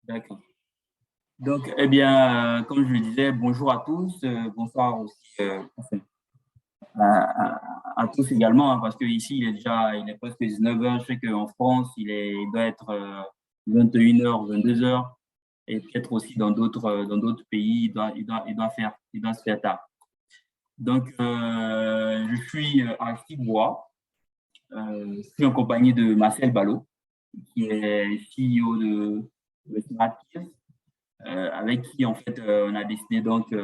D'accord. Donc, eh bien, comme je le disais, bonjour à tous, bonsoir aussi enfin, à tous également, hein, parce que ici il est presque 19 heures. Je sais qu'en France, il doit être 21 heures, 22 heures, et peut-être aussi dans d'autres pays, il doit se faire tard. Donc, je suis à Cibois, je suis en compagnie de Marcel Ballot, qui est CEO de Smartkids, avec qui, en fait, on a décidé donc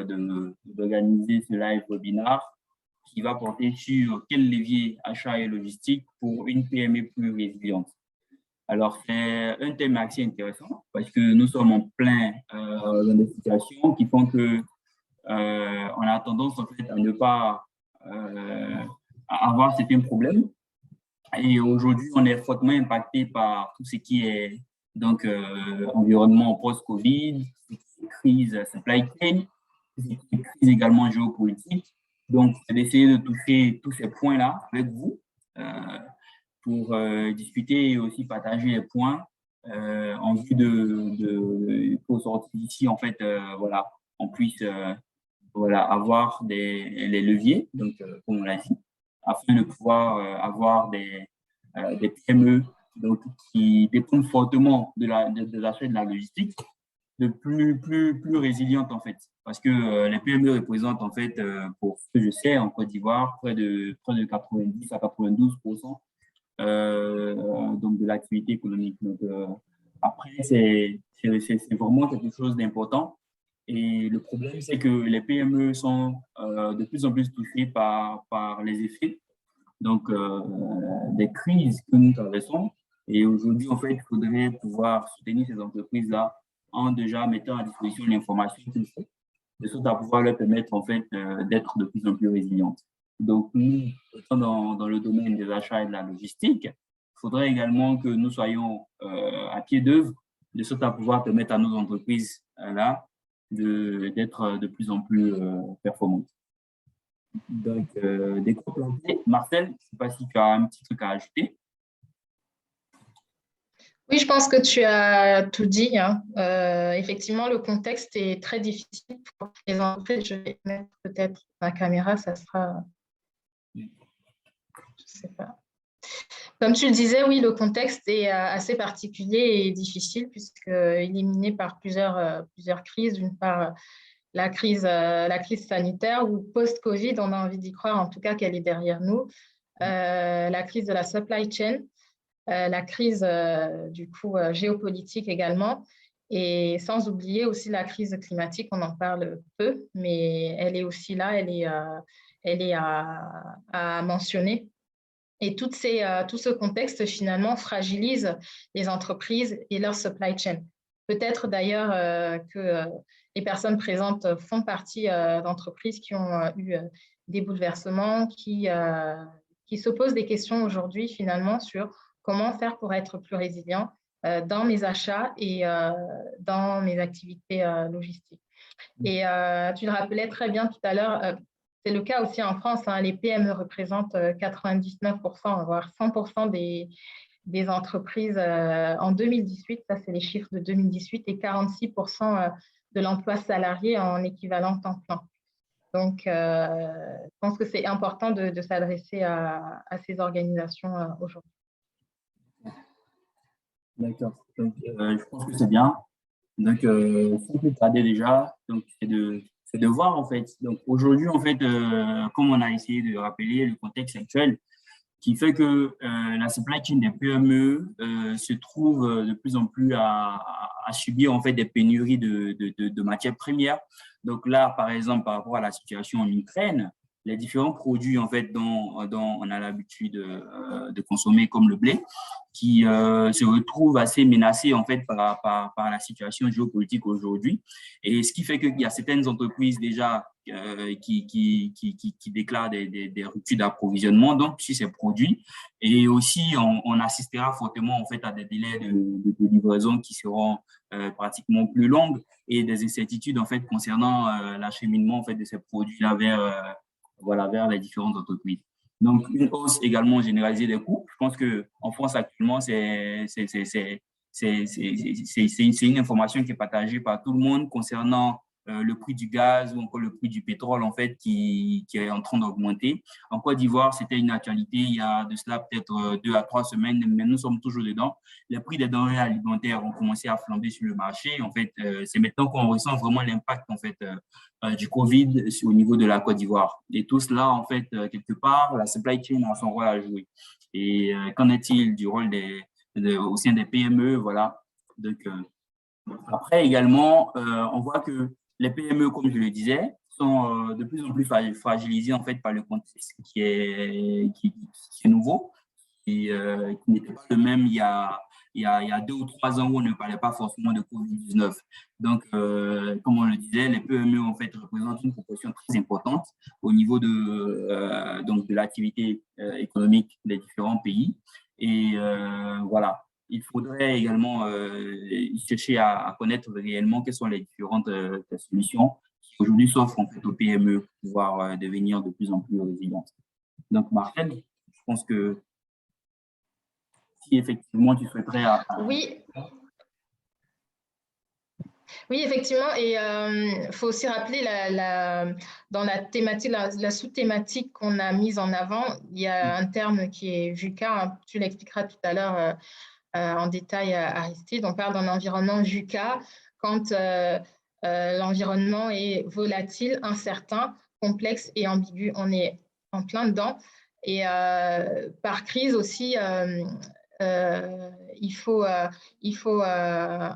d'organiser ce live webinar qui va porter sur quel levier achat et logistique pour une PME plus résiliente. Alors, c'est un thème assez intéressant parce que nous sommes en plein dans des situations qui font que on a tendance, en fait, à ne pas à avoir certains problèmes. Et aujourd'hui, on est fortement impacté par tout ce qui est donc environnement post-Covid, crise supply chain, crise également géopolitique. Donc, c'est d'essayer de toucher tous ces points-là avec vous euh, pour discuter et aussi partager les points en vue qu'au sortir d'ici, en fait, voilà, on puisse voilà, avoir les leviers, donc, comme on l'a dit, afin de pouvoir avoir des PME donc, qui dépendent fortement de l'achat et de la logistique, de plus résilientes en fait. Parce que les PME représentent en fait, pour ce que je sais, en Côte d'Ivoire, près de 90 à 92% donc de l'activité économique. Donc, après, c'est vraiment quelque chose d'important. Et le problème, c'est que les PME sont de plus en plus touchées par les effets donc, des crises que nous traversons. Et aujourd'hui, en fait, il faudrait pouvoir soutenir ces entreprises-là en déjà mettant à disposition l'information qu'il faut, de sorte à pouvoir leur permettre, en fait, d'être de plus en plus résilientes. Donc, nous, étant dans le domaine des achats et de la logistique, il faudrait également que nous soyons à pied d'œuvre, de sorte à pouvoir permettre à nos entreprises là d'être de plus en plus performantes. Donc, des groupes plantés. Marcel, je ne sais pas si tu as un petit truc à ajouter. Oui, je pense que tu as tout dit, hein. Effectivement, le contexte est très difficile pour les entreprises. Je vais mettre peut-être ma caméra, ça sera, je ne sais pas. Comme tu le disais, oui, le contexte est assez particulier et difficile puisqu'il est miné par plusieurs crises. D'une part, la crise sanitaire ou post-Covid, on a envie d'y croire, en tout cas qu'elle est derrière nous. La crise de la supply chain, la crise du coup géopolitique également, et sans oublier aussi la crise climatique, on en parle peu, mais elle est aussi là, elle est à mentionner. Et tout ce contexte, finalement, fragilise les entreprises et leur supply chain. Peut-être d'ailleurs que les personnes présentes font partie d'entreprises qui ont eu des bouleversements, qui se posent des questions aujourd'hui, finalement, sur comment faire pour être plus résilient dans mes achats et dans mes activités logistiques. Et tu le rappelais très bien tout à l'heure, c'est le cas aussi en France, hein, les PME représentent 99%, voire 100% des entreprises en 2018, ça c'est les chiffres de 2018, et 46% de l'emploi salarié en équivalent temps plein. Donc, je pense que c'est important de s'adresser à ces organisations aujourd'hui. D'accord. Donc, je pense que c'est bien. Donc, sans plus tarder déjà, donc c'est de voir en fait. Donc aujourd'hui en fait, comme on a essayé de rappeler le contexte actuel, qui fait que la supply chain des PME se trouve de plus en plus à subir en fait des pénuries de matières premières. Donc là, par exemple, par rapport à la situation en Ukraine, les différents produits en fait dont on a l'habitude de consommer, comme le blé, qui se retrouvent assez menacés en fait par la situation géopolitique aujourd'hui. Et ce qui fait qu'il y a certaines entreprises déjà qui déclarent des ruptures d'approvisionnement donc sur ces produits. Et aussi, on assistera fortement en fait à des délais de livraison qui seront pratiquement plus longues et des incertitudes en fait concernant l'acheminement en fait de ces produits-là voilà, vers les différentes entreprises. Donc, une hausse également généralisée des coûts. Je pense qu'en France, actuellement, c'est c'est une information qui est partagée par tout le monde concernant le prix du gaz ou encore le prix du pétrole, en fait, qui est en train d'augmenter. En Côte d'Ivoire, c'était une actualité il y a de cela peut-être 2 à 3 semaines, mais nous sommes toujours dedans. Les prix des denrées alimentaires ont commencé à flamber sur le marché. En fait, c'est maintenant qu'on ressent vraiment l'impact, en fait, du Covid au niveau de la Côte d'Ivoire. Et tout cela, en fait, quelque part, la supply chain a son rôle à jouer. Et qu'en est-il du rôle au sein des PME, voilà. Donc, après également, on voit que les PME, comme je le disais, sont de plus en plus fragilisées en fait par le contexte qui est nouveau et qui n'était pas le même il y a 2 ou 3 ans où on ne parlait pas forcément de Covid-19. Donc, comme on le disait, les PME en fait représentent une proportion très importante au niveau donc de l'activité économique des différents pays. Et voilà. Il faudrait également chercher à connaître réellement quelles sont les différentes solutions qui aujourd'hui s'offrent en fait aux PME pour pouvoir devenir de plus en plus résilientes. Donc, Marcel, je pense que si effectivement tu souhaiterais… Oui. Oui, effectivement, et il faut aussi rappeler dans la thématique, la sous-thématique qu'on a mise en avant, il y a un terme qui est VUCA, hein, tu l'expliqueras tout à l'heure en détail, Aristide. On parle d'un environnement VUCA quand l'environnement est volatile, incertain, complexe et ambigu. On est en plein dedans. Et par crise aussi, il faut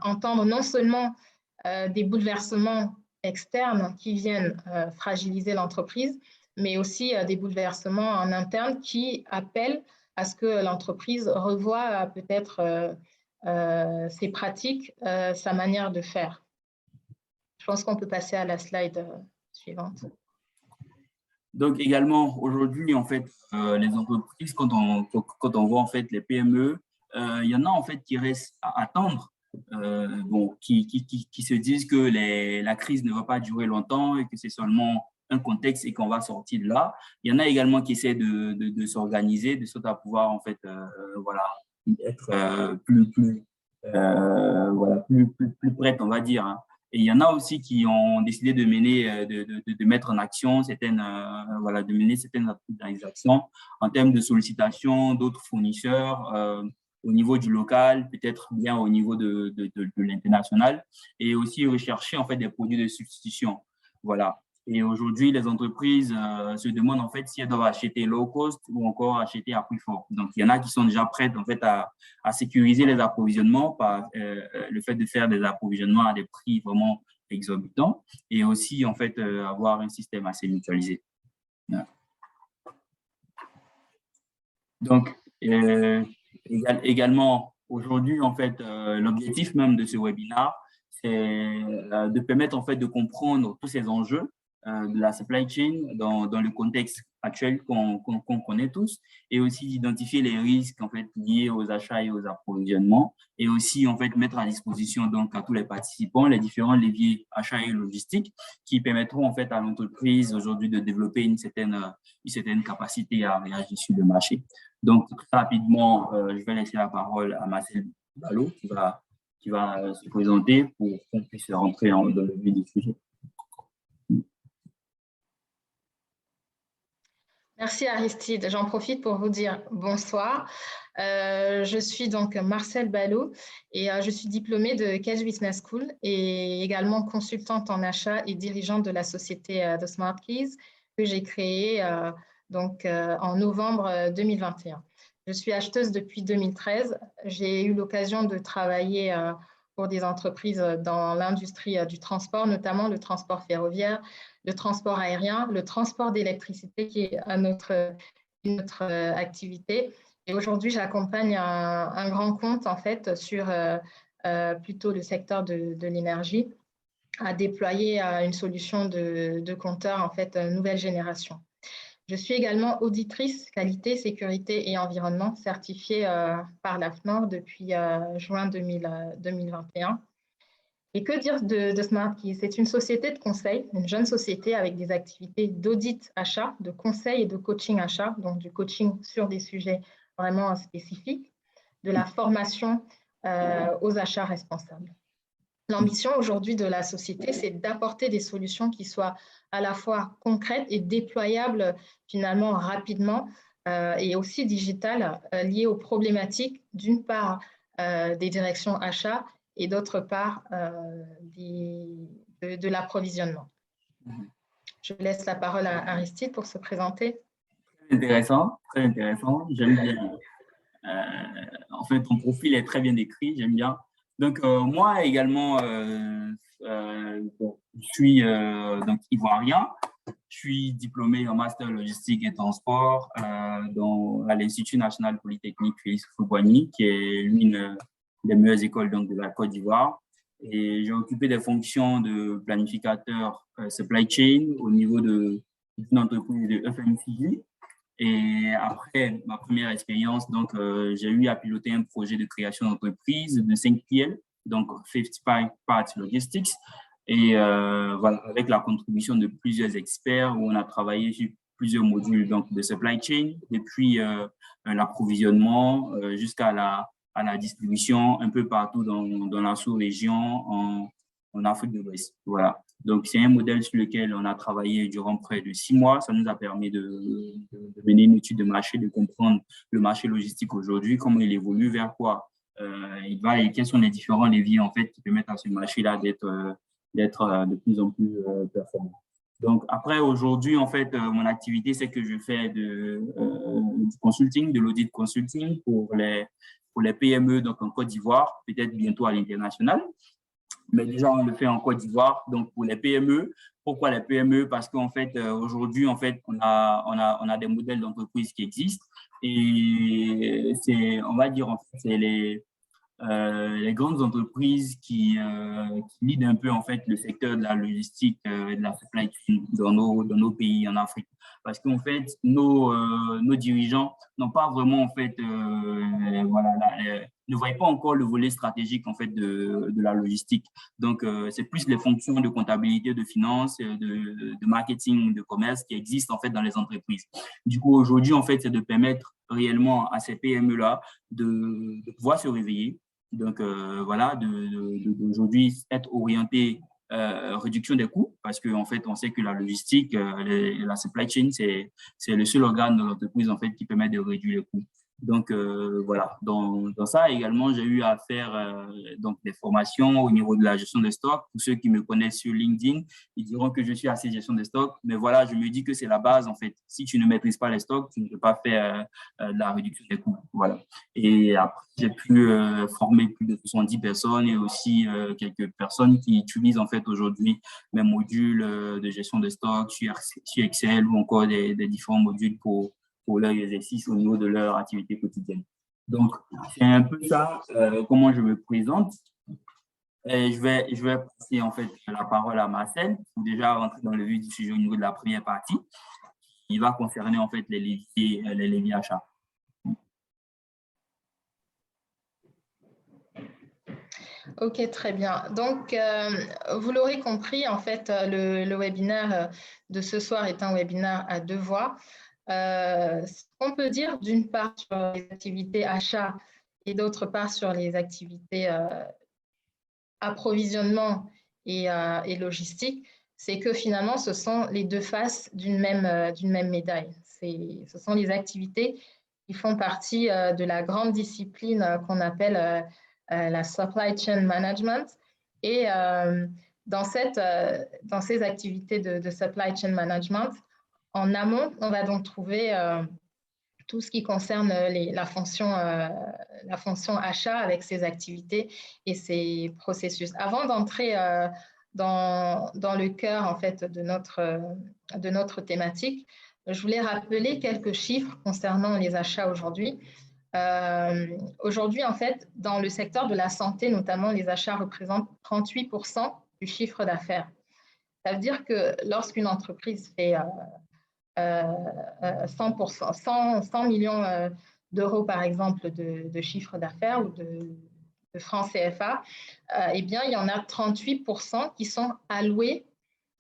entendre non seulement des bouleversements externes qui viennent fragiliser l'entreprise, mais aussi des bouleversements en interne qui appellent à ce que l'entreprise revoie peut-être ses pratiques, sa manière de faire. Je pense qu'on peut passer à la slide suivante. Donc également, aujourd'hui, en fait, les entreprises, quand on voit en fait les PME, il y en a en fait qui restent à attendre, bon, qui se disent que la crise ne va pas durer longtemps et que c'est seulement un contexte et qu'on va sortir de là. Il y en a également qui essaient de s'organiser, de sorte à pouvoir en fait, voilà, être voilà, plus prête, on va dire, hein. Et il y en a aussi qui ont décidé de mener, de mettre en action certaines, voilà, de mener certaines actions en termes de sollicitation d'autres fournisseurs au niveau du local, peut-être bien au niveau de l'international, et aussi rechercher en fait des produits de substitution. Voilà. Et aujourd'hui, les entreprises se demandent en fait si elles doivent acheter low cost ou encore acheter à prix fort. Donc, il y en a qui sont déjà prêtes en fait à sécuriser les approvisionnements par le fait de faire des approvisionnements à des prix vraiment exorbitants et aussi en fait avoir un système assez mutualisé. Voilà. Donc, également, aujourd'hui, en fait, l'objectif même de ce webinaire, c'est de permettre en fait de comprendre tous ces enjeux de la supply chain dans le contexte actuel qu'on connaît tous et aussi d'identifier les risques en fait liés aux achats et aux approvisionnements et aussi en fait mettre à disposition donc à tous les participants les différents leviers achats et logistiques qui permettront en fait à l'entreprise aujourd'hui de développer une certaine capacité à réagir sur le marché. Donc très rapidement, je vais laisser la parole à Marcel Ballot qui va se présenter pour qu'on puisse rentrer dans le vif du sujet. Merci Aristide. J'en profite pour vous dire bonsoir. Je suis donc Marcel Ballot et je suis diplômée de Cage Business School et également consultante en achat et dirigeante de la société The Smart Keys que j'ai créée en novembre 2021. Je suis acheteuse depuis 2013. J'ai eu l'occasion de travailler pour des entreprises dans l'industrie du transport, notamment le transport ferroviaire, le transport aérien, le transport d'électricité qui est notre activité. Et aujourd'hui, j'accompagne un grand compte en fait sur plutôt le secteur de l'énergie à déployer une solution de compteur en fait nouvelle génération. Je suis également auditrice qualité, sécurité et environnement certifiée par l'AFNOR depuis juin 2021. Et que dire de Smart Keys? C'est une société de conseil, une jeune société avec des activités d'audit achat, de conseil et de coaching achat, donc du coaching sur des sujets vraiment spécifiques, de la formation aux achats responsables. L'ambition aujourd'hui de la société, c'est d'apporter des solutions qui soient à la fois concrètes et déployables finalement rapidement et aussi digitales liées aux problématiques d'une part des directions achats et d'autre part de l'approvisionnement. Je laisse la parole à Aristide pour se présenter. Très intéressant, j'aime bien. En fait, ton profil est très bien décrit, j'aime bien. Donc, moi également, je suis donc ivoirien. Je suis diplômé en master logistique et transport à l'Institut national polytechnique Félix Houphouët-Boigny, qui est l'une des meilleures écoles donc, de la Côte d'Ivoire. Et j'ai occupé des fonctions de planificateur supply chain au niveau d'une entreprise de FMCG. Et après ma première expérience, donc, j'ai eu à piloter un projet de création d'entreprise de 5PL, donc 55 Parts Logistics. Et voilà, avec la contribution de plusieurs experts, où on a travaillé sur plusieurs modules donc, de supply chain, depuis l'approvisionnement jusqu'à la distribution un peu partout dans la sous-région en Afrique de l'Ouest. Voilà. Donc, c'est un modèle sur lequel on a travaillé durant près de 6 mois. Ça nous a permis de mener une étude de marché, de comprendre le marché logistique aujourd'hui, comment il évolue, vers quoi il va et quels sont les différents leviers en fait, qui permettent à ce marché-là d'être de plus en plus performant. Donc, après, aujourd'hui, en fait, mon activité, c'est que je fais du consulting, de l'audit consulting pour les PME donc en Côte d'Ivoire, peut-être bientôt à l'international. Mais déjà, on le fait en Côte d'Ivoire. Donc, pour les PME, pourquoi les PME? Parce qu'en fait, aujourd'hui, en fait, on a des modèles d'entreprise qui existent et on va dire, en fait, c'est les grandes entreprises qui lead un peu en fait le secteur de la logistique et de la supply chain dans nos pays en Afrique. Parce qu'en fait, nos dirigeants n'ont pas vraiment en fait ne voient pas encore le volet stratégique en fait de la logistique. Donc c'est plus les fonctions de comptabilité, de finance, de marketing, de commerce qui existent en fait dans les entreprises. Du coup, aujourd'hui en fait, c'est de permettre réellement à ces PME là de pouvoir se réveiller. Donc, voilà, d'aujourd'hui être orienté réduction des coûts, parce qu'en fait, on sait que la logistique, la supply chain, c'est le seul organe de l'entreprise en fait, qui permet de réduire les coûts. Donc, voilà, dans ça également, j'ai eu à faire donc, des formations au niveau de la gestion des stocks. Pour ceux qui me connaissent sur LinkedIn, ils diront que je suis assez gestion des stocks, mais voilà, je me dis que c'est la base en fait. Si tu ne maîtrises pas les stocks, tu ne peux pas faire de la réduction des coûts. Voilà. Et après, j'ai pu former plus de 70 personnes et aussi quelques personnes qui utilisent en fait aujourd'hui mes modules de gestion de stocks sur Excel ou encore des différents modules pour leur exercice au niveau de leur activité quotidienne. Donc, c'est un peu ça, comment je me présente. Et je vais passer en fait la parole à Marcel pour déjà rentrer dans le vif du sujet au niveau de la première partie, qui va concerner en fait les leviers achats. Ok, très bien. Donc, vous l'aurez compris, en fait, le webinaire de ce soir est un webinaire à 2 voix. Ce qu'on peut dire d'une part sur les activités achats et d'autre part sur les activités approvisionnement et logistique, c'est que finalement, ce sont les deux faces d'une même médaille. Ce sont les activités qui font partie de la grande discipline qu'on appelle la supply chain management. Et dans ces activités de supply chain management, en amont, on va donc trouver tout ce qui concerne la fonction achat avec ses activités et ses processus. Avant d'entrer dans le cœur en fait, de notre thématique, je voulais rappeler quelques chiffres concernant les achats aujourd'hui. Aujourd'hui, en fait, dans le secteur de la santé, notamment, les achats représentent 38% du chiffre d'affaires. Ça veut dire que lorsqu'une entreprise fait 100 millions d'euros, par exemple, de chiffre d'affaires ou de francs CFA, eh bien, il y en a 38% qui sont alloués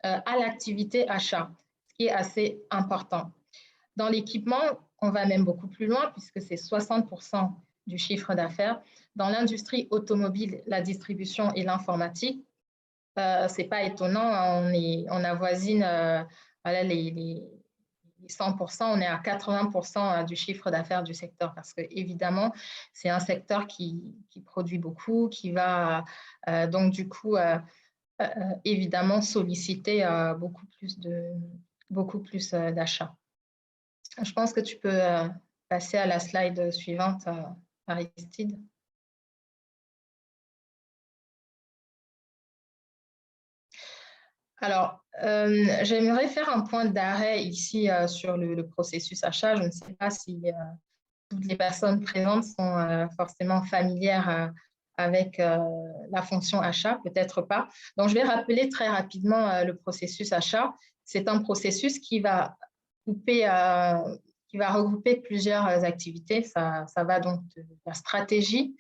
à l'activité achat, ce qui est assez important. Dans l'équipement, on va même beaucoup plus loin puisque c'est 60% du chiffre d'affaires. Dans l'industrie automobile, la distribution et l'informatique, ce n'est pas étonnant, on avoisine voilà, les 100%, on est à 80% du chiffre d'affaires du secteur parce que évidemment, c'est un secteur qui produit beaucoup, qui va donc du coup évidemment solliciter beaucoup plus d'achats. Je pense que tu peux passer à la slide suivante, Aristide. Alors, j'aimerais faire un point d'arrêt ici sur le processus achat. Je ne sais pas si toutes les personnes présentes sont forcément familières avec la fonction achat, peut-être pas. Donc, je vais rappeler très rapidement le processus achat. C'est un processus qui va regrouper plusieurs activités. Ça va donc de la stratégie.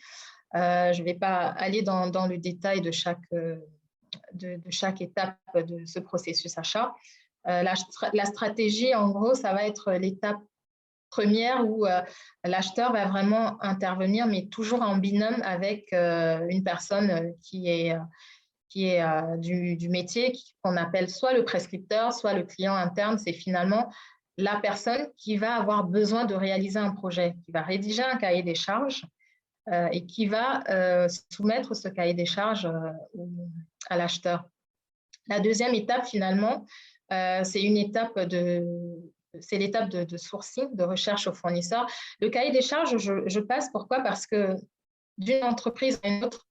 Je ne vais pas aller dans le détail de chaque étape de ce processus achat. La stratégie, en gros, ça va être l'étape première où l'acheteur va vraiment intervenir, mais toujours en binôme avec une personne qui est du métier, qu'on appelle soit le prescripteur, soit le client interne. C'est finalement la personne qui va avoir besoin de réaliser un projet, qui va rédiger un cahier des charges et qui va soumettre ce cahier des charges à l'acheteur. La deuxième étape, finalement, c'est l'étape de sourcing, de recherche aux fournisseurs. Le cahier des charges, je passe. Pourquoi? Parce que d'une entreprise à une autre,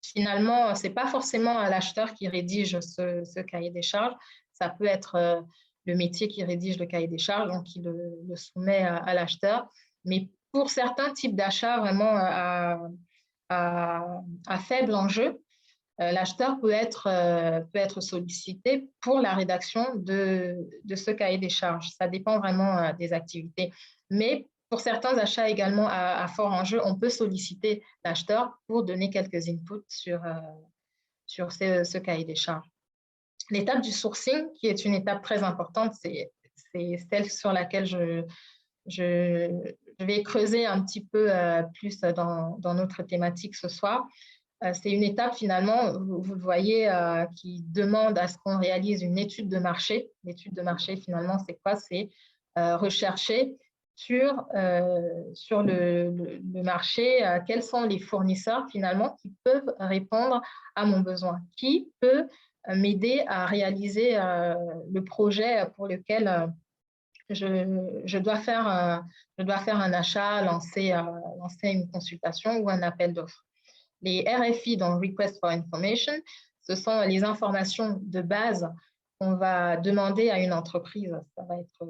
finalement, ce n'est pas forcément l'acheteur qui rédige ce cahier des charges. Ça peut être le métier qui rédige le cahier des charges, donc qui le soumet à l'acheteur. Mais pour certains types d'achats vraiment à faible enjeu, l'acheteur peut être sollicité pour la rédaction de ce cahier des charges. Ça dépend vraiment des activités. Mais pour certains achats également à fort enjeu, on peut solliciter l'acheteur pour donner quelques inputs sur ce cahier des charges. L'étape du sourcing, qui est une étape très importante, c'est celle sur laquelle je vais creuser un petit peu plus dans notre thématique ce soir. C'est une étape finalement, vous le voyez, qui demande à ce qu'on réalise une étude de marché. L'étude de marché, finalement, c'est quoi? C'est rechercher sur le marché quels sont les fournisseurs finalement qui peuvent répondre à mon besoin, qui peut m'aider à réaliser le projet pour lequel je dois faire un achat, lancer une consultation ou un appel d'offres. Les RFI, donc Request for Information, ce sont les informations de base qu'on va demander à une entreprise. Ça va être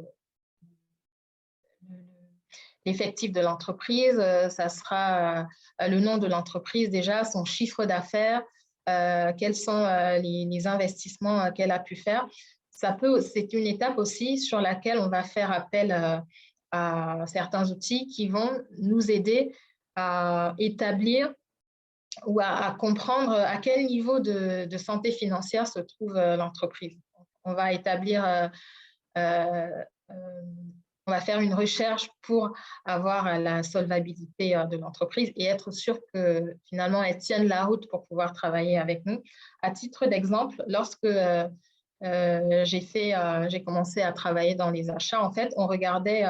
l'effectif de l'entreprise, ça sera le nom de l'entreprise déjà, son chiffre d'affaires, quels sont les investissements qu'elle a pu faire. C'est une étape aussi sur laquelle on va faire appel à certains outils qui vont nous aider à établir ou à comprendre à quel niveau de santé financière se trouve l'entreprise. On va établir, on va faire une recherche pour avoir la solvabilité de l'entreprise et être sûr que finalement elle tienne la route pour pouvoir travailler avec nous. À titre d'exemple, lorsque j'ai commencé à travailler dans les achats, en fait, on regardait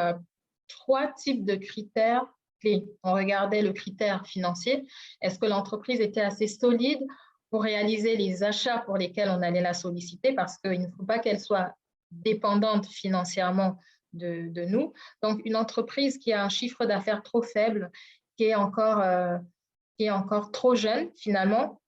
3 types de critères clés. On regardait le critère financier. Est-ce que l'entreprise était assez solide pour réaliser les achats pour lesquels on allait la solliciter? Parce qu'il ne faut pas qu'elle soit dépendante financièrement de nous. Donc, une entreprise qui a un chiffre d'affaires trop faible, qui est encore trop jeune, finalement,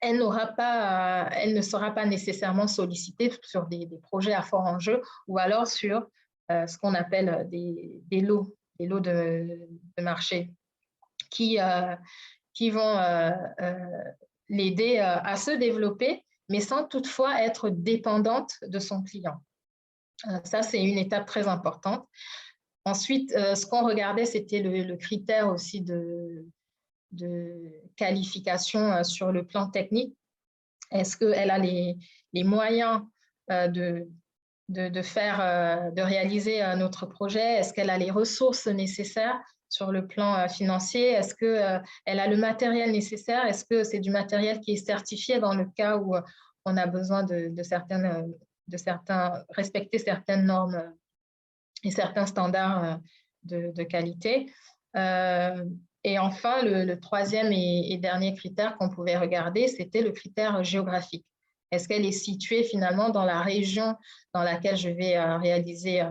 elle ne sera pas nécessairement sollicitée sur des projets à fort enjeu ou alors sur ce qu'on appelle des lots de marché qui vont l'aider à se développer, mais sans toutefois être dépendante de son client. Ça, c'est une étape très importante. Ensuite, ce qu'on regardait, c'était le critère aussi de qualification sur le plan technique. Est-ce qu'elle a les moyens de réaliser notre projet? Est-ce qu'elle a les ressources nécessaires sur le plan financier? Est-ce qu'elle a le matériel nécessaire? Est-ce que c'est du matériel qui est certifié dans le cas où on a besoin de respecter certaines normes et certains standards de qualité? Et enfin, le troisième et dernier critère qu'on pouvait regarder, c'était le critère géographique. Est-ce qu'elle est située finalement dans la région dans laquelle je vais réaliser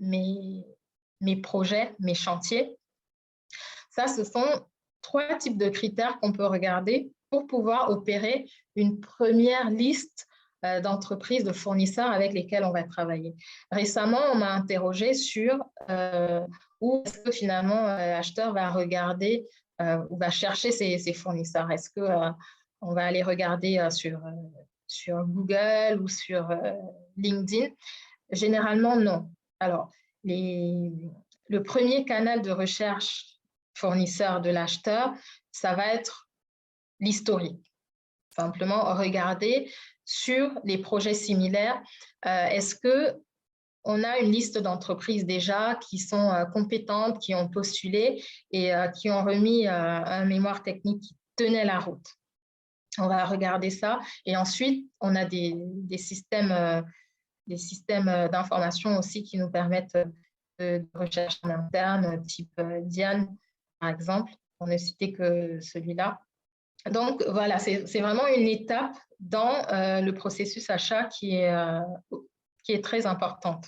mes projets, mes chantiers? Ça, ce sont 3 types de critères qu'on peut regarder pour pouvoir opérer une première liste d'entreprises, de fournisseurs avec lesquels on va travailler. Récemment, on m'a interrogé sur où est-ce que finalement l'acheteur va regarder ou va chercher ses fournisseurs. Est-ce qu'on va aller regarder sur Google ou sur LinkedIn? Généralement, non. Alors, le premier canal de recherche fournisseur de l'acheteur, ça va être l'historique. Simplement regarder sur les projets similaires, est-ce qu'on a une liste d'entreprises déjà qui sont compétentes, qui ont postulé et qui ont remis un mémoire technique qui tenait la route. On va regarder ça et ensuite, on a des systèmes d'information aussi qui nous permettent de recherche en interne, type Diane, par exemple, pour ne citer que celui-là. Donc, voilà, c'est vraiment une étape dans le processus achat qui est très importante.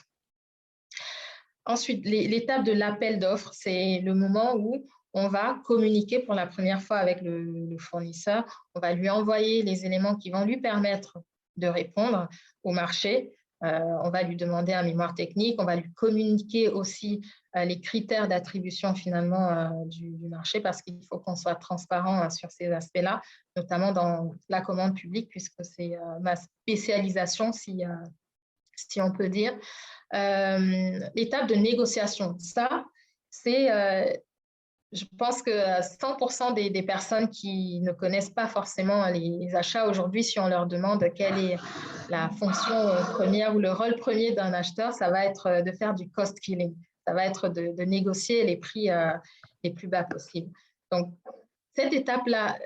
Ensuite, l'étape de l'appel d'offres, c'est le moment où on va communiquer pour la première fois avec le fournisseur. On va lui envoyer les éléments qui vont lui permettre de répondre au marché. On va lui demander un mémoire technique, on va lui communiquer aussi les critères d'attribution finalement du marché parce qu'il faut qu'on soit transparent sur ces aspects-là, notamment dans la commande publique puisque c'est ma spécialisation si on peut dire. L'étape de négociation, ça, c'est... je pense que 100% des personnes qui ne connaissent pas forcément les achats aujourd'hui, si on leur demande quelle est la fonction première ou le rôle premier d'un acheteur, ça va être de faire du cost killing. Ça va être de négocier les prix les plus bas possibles. Donc, cette étape-là,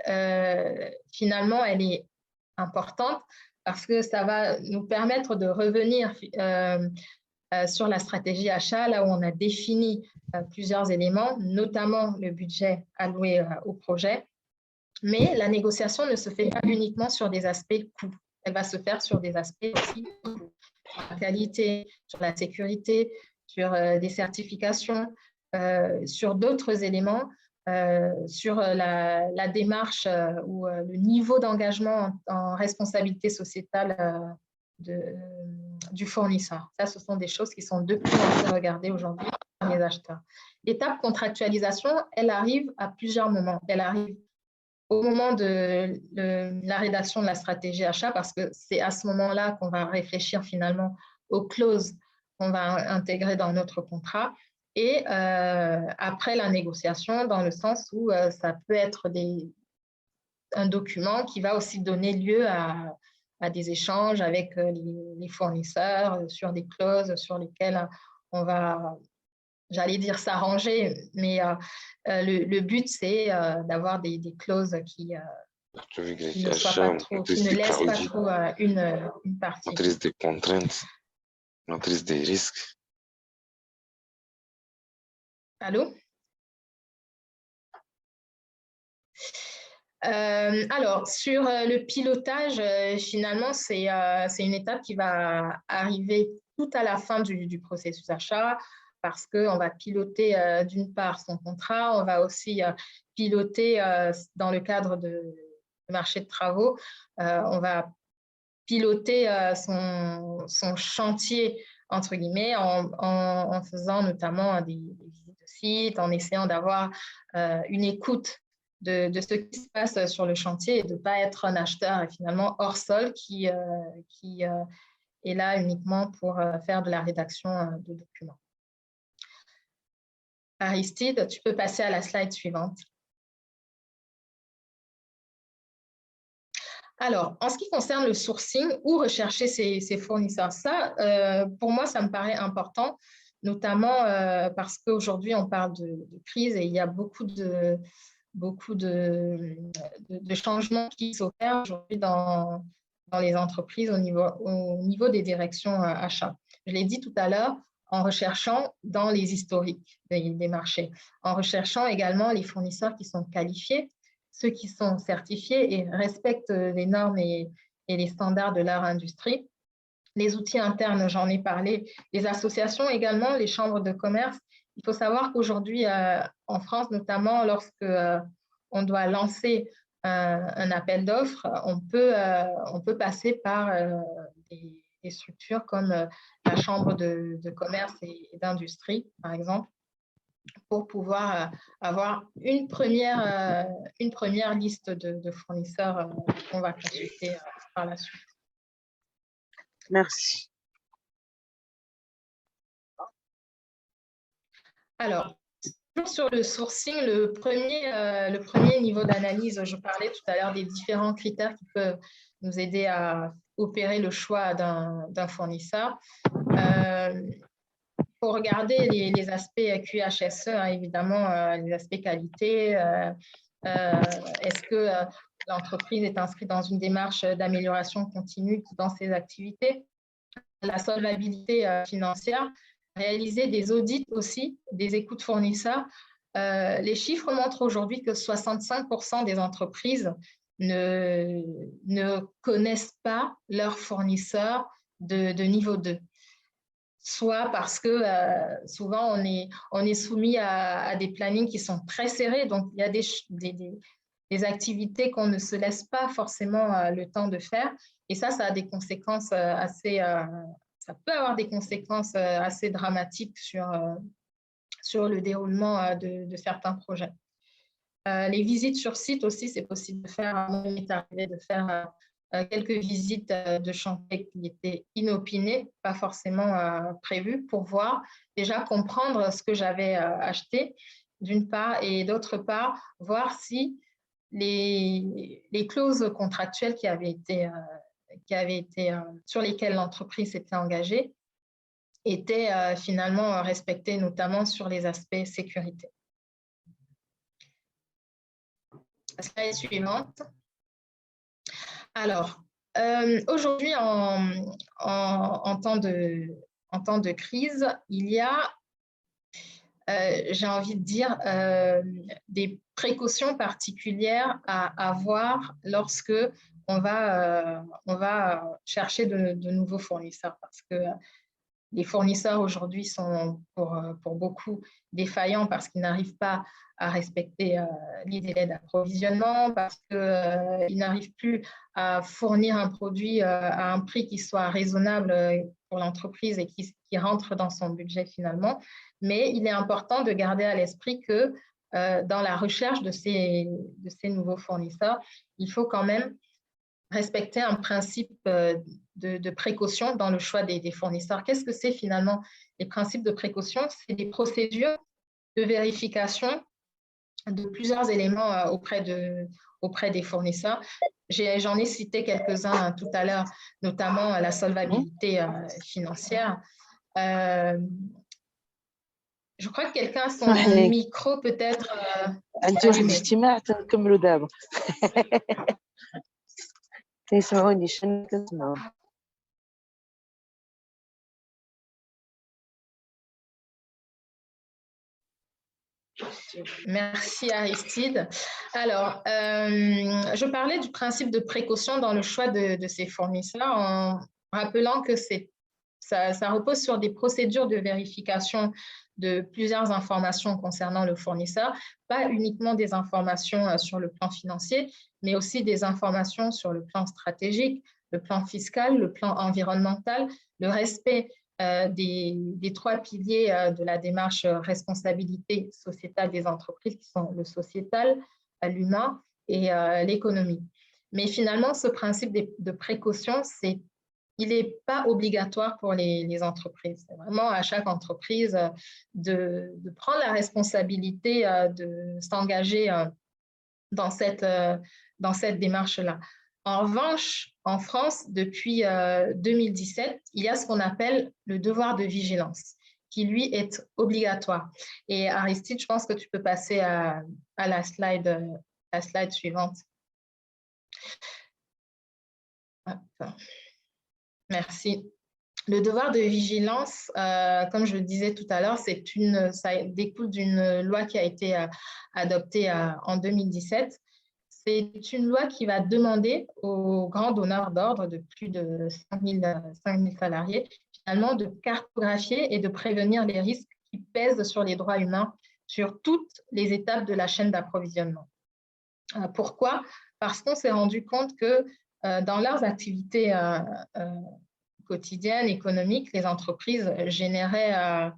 finalement, elle est importante parce que ça va nous permettre de revenir sur la stratégie achat, là où on a défini plusieurs éléments, notamment le budget alloué au projet. Mais la négociation ne se fait pas uniquement sur des aspects coûts. Elle va se faire sur des aspects aussi sur la qualité, sur la sécurité, sur des certifications, sur d'autres éléments, sur la démarche ou le niveau d'engagement en responsabilité sociétale du fournisseur. Ça, ce sont des choses qui sont de plus en plus regardées aujourd'hui par les acheteurs. L'étape contractualisation, elle arrive à plusieurs moments. Elle arrive au moment de la rédaction de la stratégie achat parce que c'est à ce moment-là qu'on va réfléchir finalement aux clauses qu'on va intégrer dans notre contrat et après la négociation dans le sens où ça peut être un document qui va aussi donner lieu à des échanges avec les fournisseurs sur des clauses sur lesquelles on va, j'allais dire s'arranger, mais le but, c'est d'avoir des clauses qui ne soient pas trop, qui ne laissent pas trop une partie. Matrice des contraintes, matrice des risques. Allô? Alors, sur le pilotage, finalement, c'est une étape qui va arriver tout à la fin du processus achat parce qu'on va piloter d'une part son contrat, on va aussi piloter dans le cadre du marché de travaux, on va piloter son chantier, entre guillemets, en faisant notamment des visites de site, en essayant d'avoir une écoute de ce qui se passe sur le chantier et de ne pas être un acheteur finalement hors sol qui est là uniquement pour faire de la rédaction de documents. Aristide, tu peux passer à la slide suivante. Alors, en ce qui concerne le sourcing, où rechercher ses fournisseurs, ça, pour moi, ça me paraît important notamment parce qu'aujourd'hui, on parle de crise et il y a beaucoup de changements qui s'opèrent aujourd'hui dans les entreprises au niveau des directions achats. Je l'ai dit tout à l'heure, en recherchant dans les historiques des marchés, en recherchant également les fournisseurs qui sont qualifiés, ceux qui sont certifiés et respectent les normes et les standards de leur industrie. Les outils internes, j'en ai parlé, les associations également, les chambres de commerce. Il faut savoir qu'aujourd'hui, en France, notamment lorsque on doit lancer un appel d'offres, on peut passer par des structures comme la chambre de commerce et d'industrie, par exemple, pour pouvoir avoir une première liste de fournisseurs qu'on va consulter par la suite. Merci. Alors, sur le sourcing, le premier niveau d'analyse, je parlais tout à l'heure des différents critères qui peuvent nous aider à opérer le choix d'un fournisseur. Il faut regarder les aspects QHSE, hein, évidemment, les aspects qualité. Est-ce que l'entreprise est inscrite dans une démarche d'amélioration continue dans ses activités? La solvabilité financière. Réaliser des audits aussi, des écoutes fournisseurs. Les chiffres montrent aujourd'hui que 65% des entreprises ne connaissent pas leurs fournisseurs de niveau 2. Soit parce que souvent on est soumis à des plannings qui sont très serrés, donc il y a des activités qu'on ne se laisse pas forcément le temps de faire, et ça a des conséquences ça peut avoir des conséquences assez dramatiques sur le déroulement de certains projets. Les visites sur site aussi, c'est possible de faire. Il m'est arrivé de faire quelques visites de chantier qui étaient inopinées, pas forcément prévues, pour voir, déjà comprendre ce que j'avais acheté, d'une part, et d'autre part, voir si les clauses contractuelles qui avaient été sur lesquelles l'entreprise s'était engagée étaient finalement respectées, notamment sur les aspects sécurité. La slide suivante. Alors, aujourd'hui, en temps de crise, il y a, j'ai envie de dire, des précautions particulières à avoir lorsque on va chercher de nouveaux fournisseurs, parce que les fournisseurs aujourd'hui sont pour beaucoup défaillants parce qu'ils n'arrivent pas à respecter les délais d'approvisionnement, parce qu'ils n'arrivent plus à fournir un produit à un prix qui soit raisonnable pour l'entreprise et qui rentre dans son budget finalement. Mais il est important de garder à l'esprit que dans la recherche de ces nouveaux fournisseurs, il faut quand même respecter un principe de précaution dans le choix des fournisseurs. Qu'est-ce que c'est finalement les principes de précaution? C'est des procédures de vérification de plusieurs éléments auprès des fournisseurs. J'en ai cité quelques-uns tout à l'heure, notamment la solvabilité financière. Je crois que quelqu'un a son micro peut-être allumé. Merci Aristide. Alors, je parlais du principe de précaution dans le choix de ces fournisseurs en rappelant que ça repose sur des procédures de vérification de plusieurs informations concernant le fournisseur, pas uniquement des informations sur le plan financier, mais aussi des informations sur le plan stratégique, le plan fiscal, le plan environnemental, le respect des trois piliers de la démarche responsabilité sociétale des entreprises, qui sont le sociétal, l'humain et l'économie. Mais finalement, ce principe de précaution, il n'est pas obligatoire pour les entreprises. C'est vraiment à chaque entreprise de prendre la responsabilité de s'engager dans cette démarche-là. En revanche, en France, depuis 2017, il y a ce qu'on appelle le devoir de vigilance. qui lui est obligatoire. Et Aristide, je pense que tu peux passer à la slide suivante. Merci. Le devoir de vigilance, comme je le disais tout à l'heure, ça découle d'une loi qui a été adoptée en 2017. C'est une loi qui va demander aux grands donneurs d'ordre de plus de 5 000 salariés, finalement, de cartographier et de prévenir les risques qui pèsent sur les droits humains sur toutes les étapes de la chaîne d'approvisionnement. Pourquoi? Parce qu'on s'est rendu compte que dans leurs activités quotidiennes, économiques, les entreprises généraient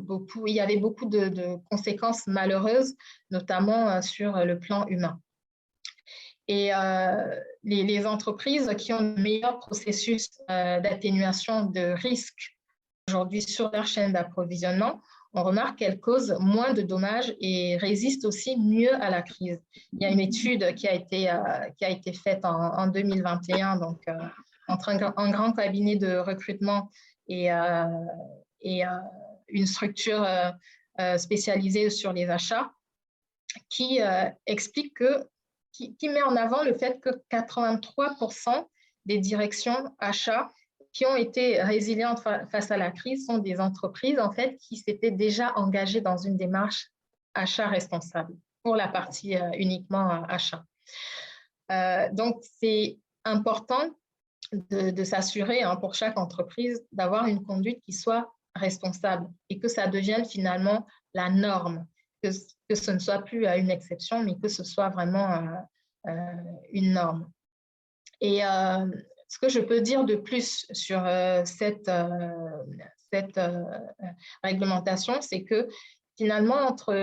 beaucoup, il y avait beaucoup de conséquences malheureuses, notamment sur le plan humain. Et les entreprises qui ont le meilleur processus d'atténuation de risques aujourd'hui sur leur chaîne d'approvisionnement, on remarque qu'elles causent moins de dommages et résistent aussi mieux à la crise. Il y a une étude qui a été faite en 2021, donc entre un grand cabinet de recrutement et une structure spécialisée sur les achats, qui explique qui met en avant le fait que 83% des directions achats qui ont été résilientes face à la crise sont des entreprises en fait qui s'étaient déjà engagées dans une démarche achat responsable pour la partie uniquement achat. Donc c'est important de s'assurer pour chaque entreprise d'avoir une conduite qui soit responsable et que ça devienne finalement la norme, que ce ne soit plus une exception, mais que ce soit vraiment une norme. Et ce que je peux dire de plus sur cette réglementation, c'est que finalement, entre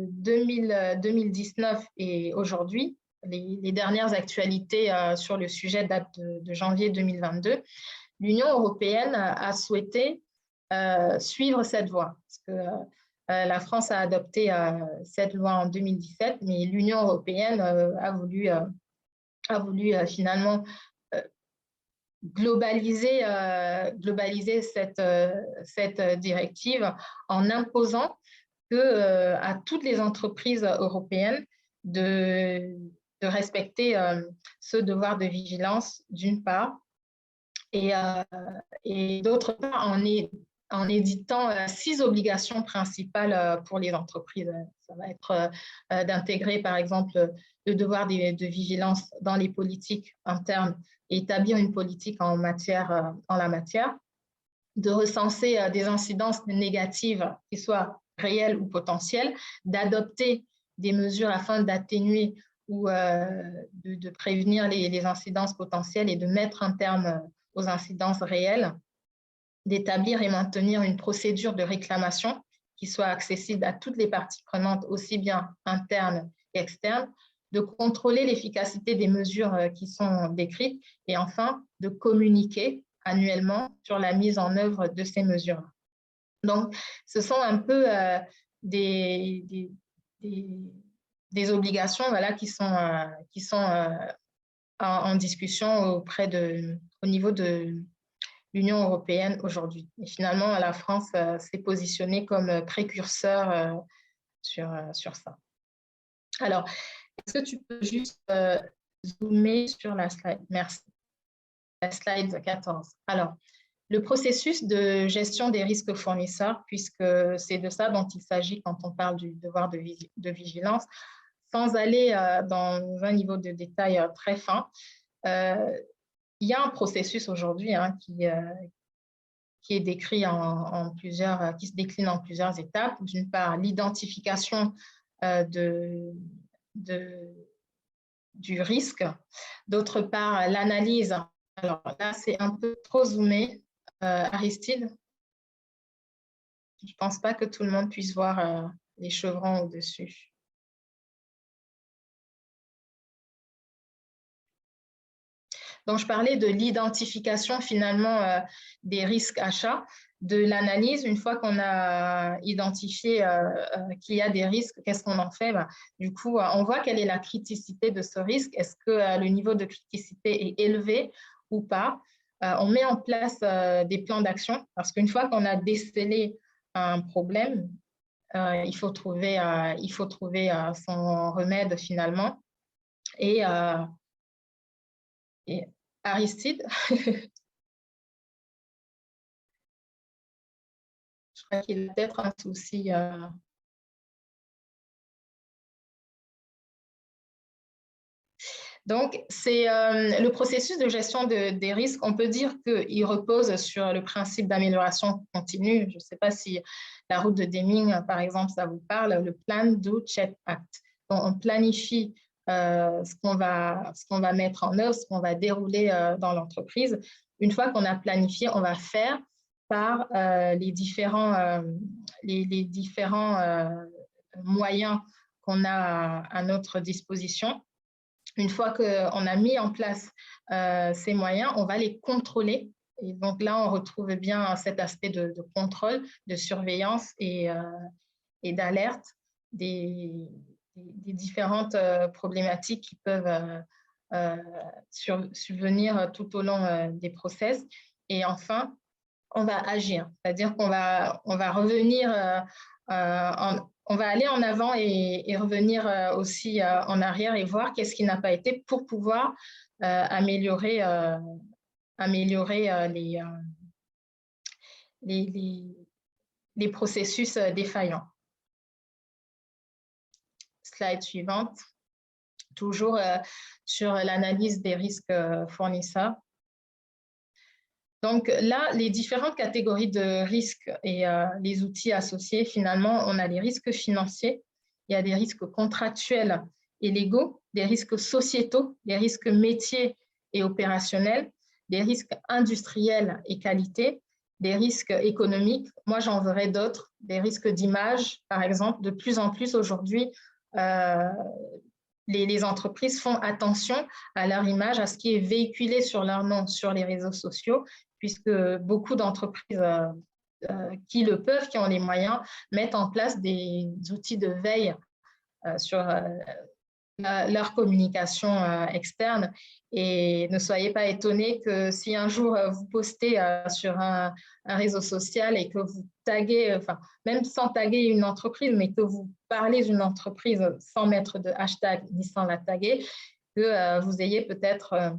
2019 et aujourd'hui, les dernières actualités sur le sujet datent de janvier 2022, l'Union européenne a souhaité suivre cette voie. Parce que la France a adopté cette loi en 2017, mais l'Union européenne a voulu finalement globaliser cette directive en imposant à toutes les entreprises européennes de respecter ce devoir de vigilance d'une part et d'autre part en éditant 6 obligations principales pour les entreprises. Ça va être d'intégrer par exemple le devoir de vigilance dans les politiques internes et établir une politique en la matière, de recenser des incidences négatives qui soient réelles ou potentielles, d'adopter des mesures afin d'atténuer ou de prévenir les incidences potentielles et de mettre un terme aux incidences réelles, d'établir et maintenir une procédure de réclamation qui soit accessible à toutes les parties prenantes, aussi bien internes qu'externes, de contrôler l'efficacité des mesures qui sont décrites et enfin de communiquer annuellement sur la mise en œuvre de ces mesures. Donc, ce sont un peu des obligations qui sont en discussion au niveau de l'Union européenne aujourd'hui. Et finalement, la France s'est positionnée comme précurseur sur ça. Alors, est-ce que tu peux juste zoomer sur la slide? Merci. La slide 14. Alors, le processus de gestion des risques fournisseurs, puisque c'est de ça dont il s'agit quand on parle du devoir de vigilance, sans aller dans un niveau de détail très fin, il y a un processus aujourd'hui qui est décrit qui se décline en plusieurs étapes. D'une part, l'identification du risque. D'autre part, l'analyse. Alors là, c'est un peu trop zoomé. Aristide, je ne pense pas que tout le monde puisse voir les chevrons au-dessus. Donc, je parlais de l'identification finalement des risques achats, de l'analyse. Une fois qu'on a identifié qu'il y a des risques, qu'est-ce qu'on en fait? Du coup, on voit quelle est la criticité de ce risque. Est-ce que le niveau de criticité est élevé ou pas? on met en place des plans d'action parce qu'une fois qu'on a décelé un problème, il faut trouver son remède finalement. Et Aristide, je crois qu'il a peut-être un souci. Donc, c'est le processus de gestion des risques. On peut dire qu'il repose sur le principe d'amélioration continue. Je ne sais pas si la route de Deming, par exemple, ça vous parle, le Plan, Do, Check, Act. Donc, on planifie ce qu'on va mettre en œuvre, ce qu'on va dérouler dans l'entreprise. Une fois qu'on a planifié, on va faire par les différents moyens qu'on a à notre disposition. Une fois qu'on a mis en place ces moyens, on va les contrôler. Et donc là, on retrouve bien cet aspect de contrôle, de surveillance et d'alerte des différentes problématiques qui peuvent subvenir tout au long des process. Et enfin, on va agir, c'est-à-dire qu'on va revenir, on va aller en avant et revenir aussi en arrière et voir qu'est-ce qui n'a pas été pour pouvoir améliorer les processus défaillants. Slide suivante, toujours sur l'analyse des risques fournisseurs. Donc là, les différentes catégories de risques et les outils associés, finalement, on a les risques financiers, il y a des risques contractuels et légaux, des risques sociétaux, des risques métiers et opérationnels, des risques industriels et qualité, des risques économiques. Moi, j'en verrai d'autres, des risques d'image, par exemple. De plus en plus aujourd'hui, les entreprises font attention à leur image, à ce qui est véhiculé sur leur nom sur les réseaux sociaux, puisque beaucoup d'entreprises qui le peuvent, qui ont les moyens, mettent en place des outils de veille sur leur communication externe. Et ne soyez pas étonnés que si un jour vous postez sur un réseau social et que vous taguez, enfin, même sans taguer une entreprise, mais que vous parlez d'une entreprise sans mettre de hashtag ni sans la taguer, que vous ayez peut-être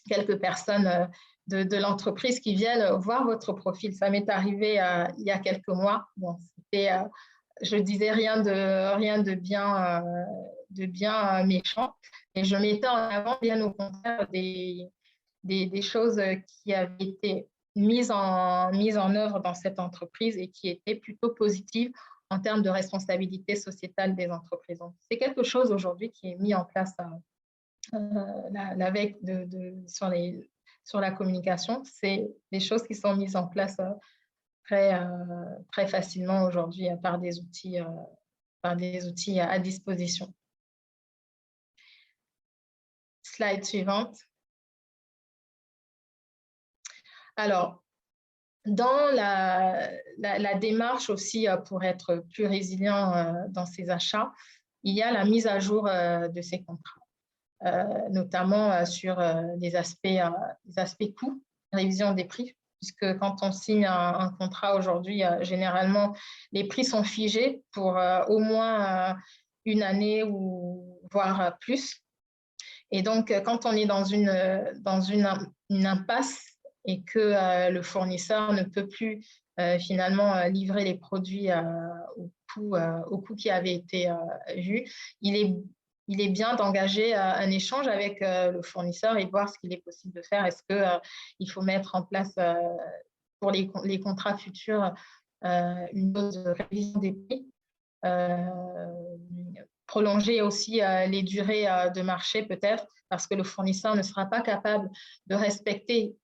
quelques personnes de l'entreprise qui viennent voir votre profil. Ça m'est arrivé il y a quelques mois. Bon, c'était, je disais rien de bien méchant, et je mettais en avant bien au contraire des choses qui avaient été mises en œuvre dans cette entreprise et qui étaient plutôt positives en termes de responsabilité sociétale des entreprises. C'est quelque chose aujourd'hui qui est mis en place la veille sur la communication. C'est des choses qui sont mises en place très facilement aujourd'hui par des outils à disposition. Slide suivante. Alors, dans la démarche aussi pour être plus résilient dans ses achats, il y a la mise à jour de ces contrats, notamment sur des aspects coûts, révision des prix, puisque quand on signe un contrat aujourd'hui, généralement, les prix sont figés pour au moins une année ou voire plus. Et donc, quand on est dans une impasse et que le fournisseur ne peut plus finalement livrer les produits au coût qui avait été vu, il est bien d'engager un échange avec le fournisseur et voir ce qu'il est possible de faire. Est-ce qu'il faut mettre en place pour les contrats futurs une dose de révision des prix, prolonger aussi les durées de marché peut-être, parce que le fournisseur ne sera pas capable de respecter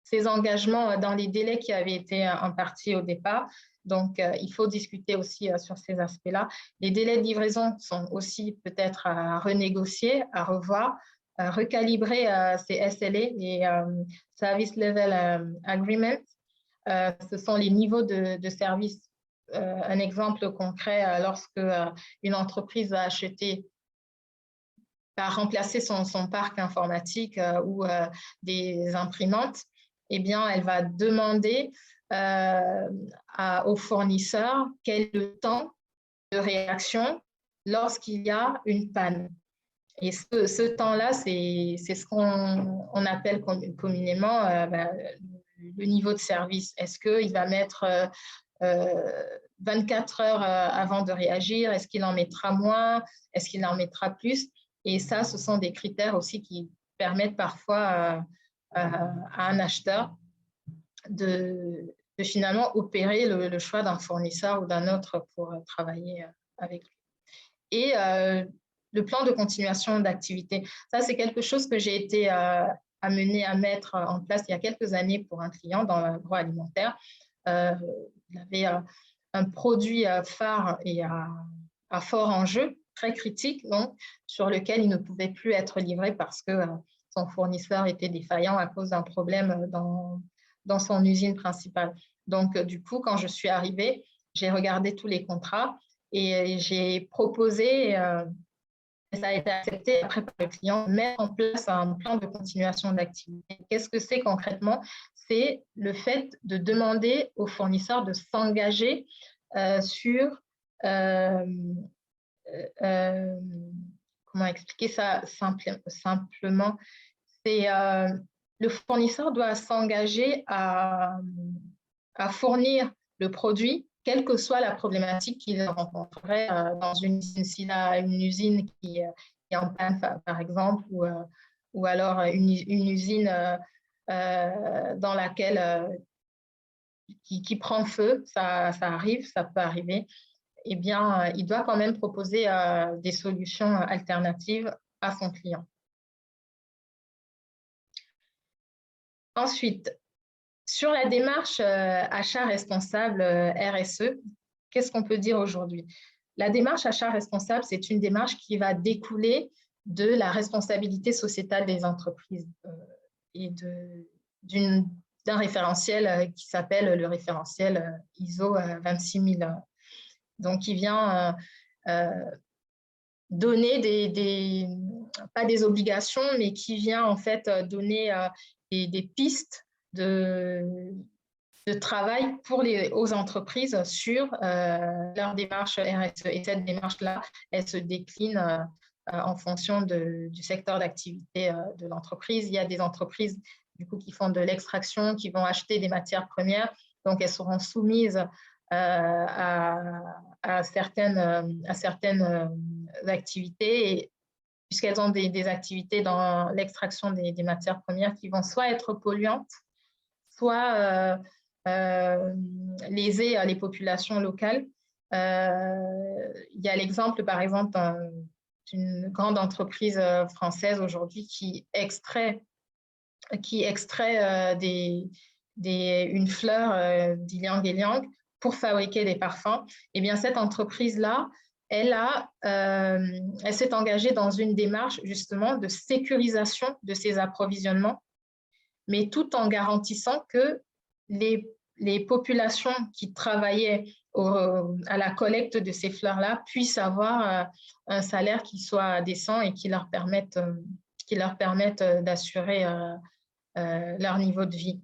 ses engagements dans les délais qui avaient été impartis au départ. Donc, il faut discuter aussi sur ces aspects-là. Les délais de livraison sont aussi peut-être à renégocier, à revoir, à recalibrer ces SLA, les Service Level Agreements. Ce sont les niveaux de service. Un exemple concret, lorsque une entreprise va remplacer son parc informatique ou des imprimantes, eh bien, elle va demander au fournisseur quel est le temps de réaction lorsqu'il y a une panne. Et ce temps-là, c'est ce qu'on appelle communément le niveau de service. Est-ce qu'il va mettre 24 heures avant de réagir? Est-ce qu'il en mettra moins? Est-ce qu'il en mettra plus? Et ça, ce sont des critères aussi qui permettent parfois à un acheteur de finalement opérer le choix d'un fournisseur ou d'un autre pour travailler avec lui. Et le plan de continuation d'activité, ça, c'est quelque chose que j'ai été amenée à mettre en place il y a quelques années pour un client dans l'agroalimentaire. Il avait un produit phare et à fort enjeu, très critique, donc, sur lequel il ne pouvait plus être livré parce que son fournisseur était défaillant à cause d'un problème dans son usine principale. Donc, du coup, quand je suis arrivée, j'ai regardé tous les contrats et j'ai proposé, ça a été accepté après par le client, mettre en place un plan de continuation d'activité. Qu'est-ce que c'est concrètement? C'est le fait de demander aux fournisseurs de s'engager sur, comment expliquer ça simplement? C'est le fournisseur doit s'engager à fournir le produit, quelle que soit la problématique qu'il rencontrerait dans une usine. S'il a une usine qui est en panne, par exemple, ou alors une usine dans laquelle qui prend feu, ça arrive, ça peut arriver, eh bien, il doit quand même proposer des solutions alternatives à son client. Ensuite, sur la démarche achat responsable RSE, qu'est-ce qu'on peut dire aujourd'hui? La démarche achat responsable, c'est une démarche qui va découler de la responsabilité sociétale des entreprises et d'un référentiel qui s'appelle le référentiel ISO 26000. Donc, qui vient donner pas des obligations, mais qui vient en fait donner des pistes de travail aux entreprises sur leur démarche RSE. Et cette démarche-là, elle se décline en fonction du secteur d'activité de l'entreprise. Il y a des entreprises du coup, qui font de l'extraction, qui vont acheter des matières premières, donc elles seront soumises à certaines activités, et puisqu'elles ont des activités dans l'extraction des matières premières qui vont soit être polluantes, soit léser les populations locales. Il y a l'exemple, par exemple, d'une grande entreprise française aujourd'hui qui extrait une fleur d'ylang-ylang pour fabriquer des parfums. Eh bien, cette entreprise-là, elle s'est engagée dans une démarche justement de sécurisation de ses approvisionnements, mais tout en garantissant que les populations qui travaillaient à la collecte de ces fleurs-là puissent avoir un salaire qui soit décent et qui leur permette d'assurer leur niveau de vie.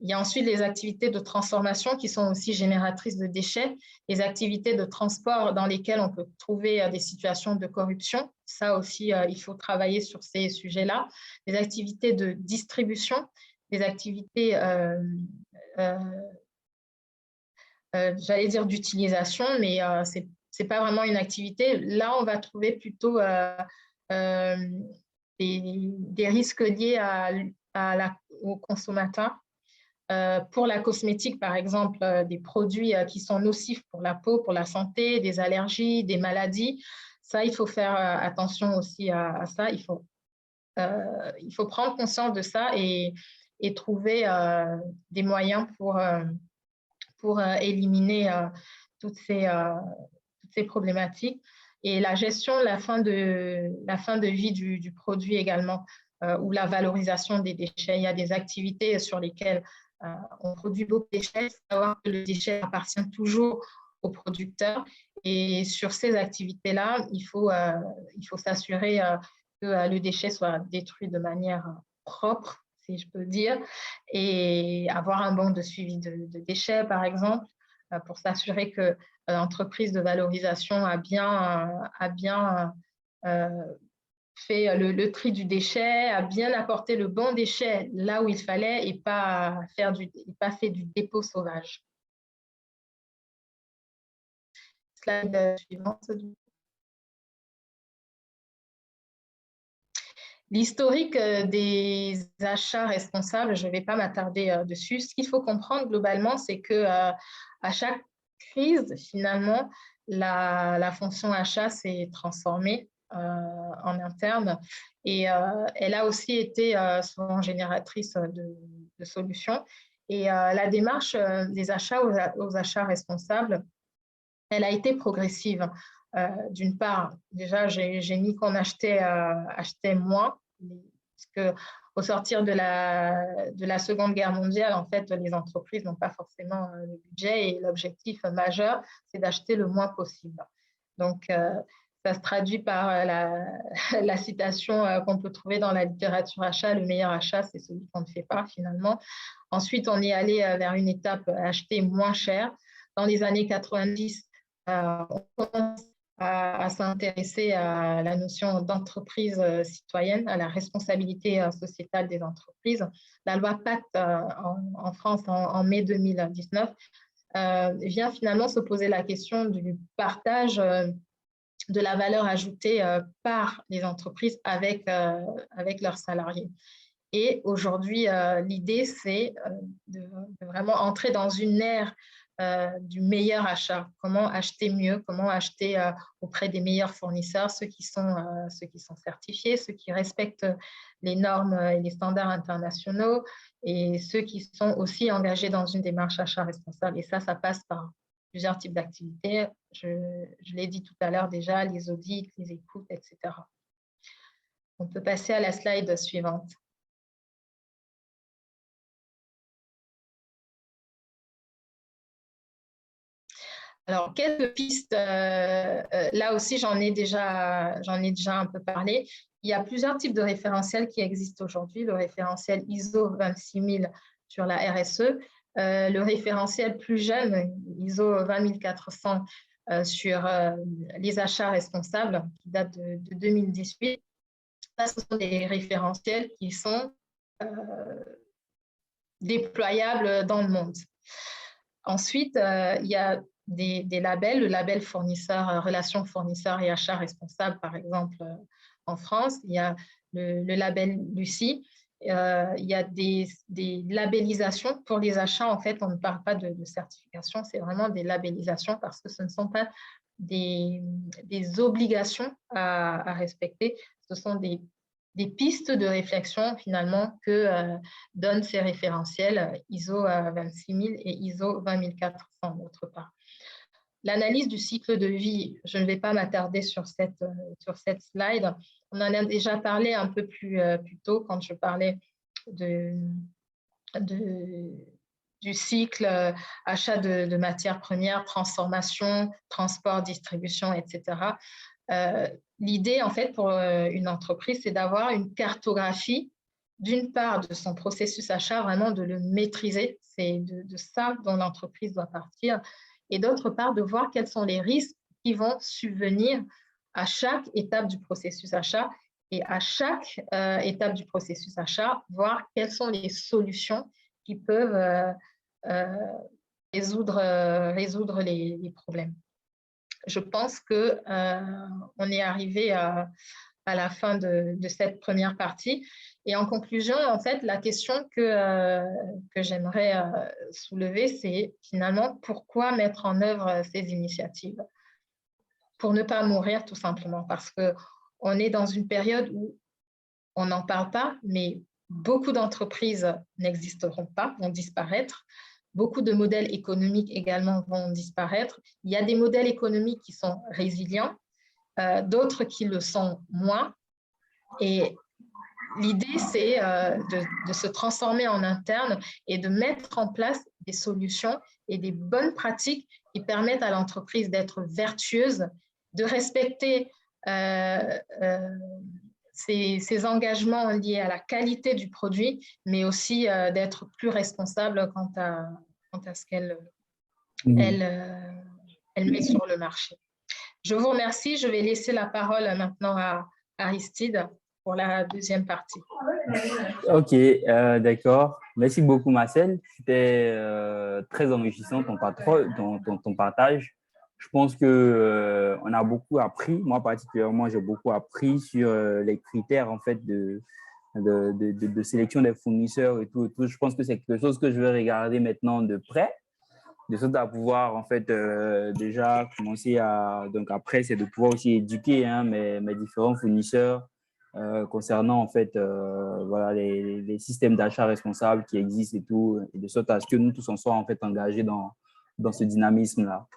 Il y a ensuite les activités de transformation qui sont aussi génératrices de déchets, les activités de transport dans lesquelles on peut trouver des situations de corruption. Ça aussi, il faut travailler sur ces sujets-là. Les activités de distribution, les activités, j'allais dire d'utilisation, mais ce n'est pas vraiment une activité. Là, on va trouver plutôt des risques liés aux consommateurs. Pour la cosmétique, par exemple, des produits qui sont nocifs pour la peau, pour la santé, des allergies, des maladies. Ça, il faut faire attention aussi à ça. Il faut prendre conscience de ça et trouver des moyens pour éliminer toutes ces problématiques. Et la gestion, la fin de vie du produit également, ou la valorisation des déchets. Il y a des activités sur lesquelles on produit beaucoup de déchets, savoir que le déchet appartient toujours au producteur. Et sur ces activités-là, il faut s'assurer que le déchet soit détruit de manière propre, si je peux dire, et avoir un banc de suivi de déchets, par exemple, pour s'assurer que l'entreprise de valorisation a bien fait le tri du déchet, a bien apporté le bon déchet là où il fallait et pas fait du dépôt sauvage. Slide suivante. L'historique des achats responsables, je ne vais pas m'attarder dessus. Ce qu'il faut comprendre globalement, c'est qu'à chaque crise, finalement, la fonction achat s'est transformée en interne et elle a aussi été souvent génératrice de solutions. Et la démarche des achats aux achats responsables, elle a été progressive. D'une part, déjà, j'ai mis qu'on achetait moins, parce qu'au sortir de la Seconde Guerre mondiale, en fait, les entreprises n'ont pas forcément le budget et l'objectif majeur, c'est d'acheter le moins possible. Donc, ça se traduit par la citation qu'on peut trouver dans la littérature achat, le meilleur achat, c'est celui qu'on ne fait pas finalement. Ensuite, on est allé vers une étape acheter moins cher. Dans les années 90, on commence à s'intéresser à la notion d'entreprise citoyenne, à la responsabilité sociétale des entreprises. La loi Pacte en France en mai 2019 vient finalement se poser la question du partage de la valeur ajoutée par les entreprises avec leurs salariés. Et aujourd'hui, l'idée, c'est de vraiment entrer dans une ère du meilleur achat. Comment acheter mieux, comment acheter auprès des meilleurs fournisseurs, ceux qui sont certifiés, ceux qui respectent les normes et les standards internationaux et ceux qui sont aussi engagés dans une démarche achat responsable. Et ça passe par plusieurs types d'activités. Je l'ai dit tout à l'heure déjà, les audits, les écoutes, etc. On peut passer à la slide suivante. Alors, quelques pistes, là aussi, j'en ai déjà un peu parlé. Il y a plusieurs types de référentiels qui existent aujourd'hui. Le référentiel ISO 26000 sur la RSE, le référentiel plus jeune, ISO 20400 sur les achats responsables, qui date de 2018. Ça, ce sont des référentiels qui sont déployables dans le monde. Ensuite, il y a des labels, le label fournisseur, relations fournisseurs et achats responsables, par exemple, en France. Il y a le label Lucie. Il y a des labellisations pour les achats. En fait, on ne parle pas de certification, c'est vraiment des labellisations parce que ce ne sont pas des obligations à respecter. Ce sont des pistes de réflexion finalement que donnent ces référentiels ISO 26000 et ISO 20400 d'autre part. L'analyse du cycle de vie, je ne vais pas m'attarder sur cette slide. On en a déjà parlé un peu plus tôt quand je parlais du cycle achat de matières premières, transformation, transport, distribution, etc. L'idée, en fait, pour une entreprise, c'est d'avoir une cartographie, d'une part, de son processus achat, vraiment de le maîtriser. C'est de ça dont l'entreprise doit partir. Et d'autre part, de voir quels sont les risques qui vont subvenir à chaque étape du processus achat et à chaque étape du processus achat, voir quelles sont les solutions qui peuvent résoudre les problèmes. Je pense qu'on est arrivé à la fin de cette première partie. Et en conclusion, en fait, la question que j'aimerais soulever, c'est finalement pourquoi mettre en œuvre ces initiatives? Pour ne pas mourir, tout simplement, parce qu'on est dans une période où on n'en parle pas, mais beaucoup d'entreprises n'existeront pas, vont disparaître. Beaucoup de modèles économiques également vont disparaître. Il y a des modèles économiques qui sont résilients, d'autres qui le sont moins. Et l'idée, c'est de se transformer en interne et de mettre en place des solutions et des bonnes pratiques qui permettent à l'entreprise d'être vertueuse, de respecter ces engagements liés à la qualité du produit, mais aussi d'être plus responsable quant à ce qu'elle elle met sur le marché. Je vous remercie. Je vais laisser la parole maintenant à Aristide pour la deuxième partie. Ok, d'accord. Merci beaucoup, Marcel. C'était très enrichissant ton partage. Je pense que on a beaucoup appris. Moi, particulièrement, j'ai beaucoup appris sur les critères en fait de sélection des fournisseurs et tout. Je pense que c'est quelque chose que je vais regarder maintenant de près, de sorte à pouvoir en fait déjà commencer à. Donc après, c'est de pouvoir aussi éduquer mes différents fournisseurs concernant en fait voilà les systèmes d'achat responsables qui existent et tout, et de sorte à ce que nous tous on soit en fait engagés dans ce dynamisme là.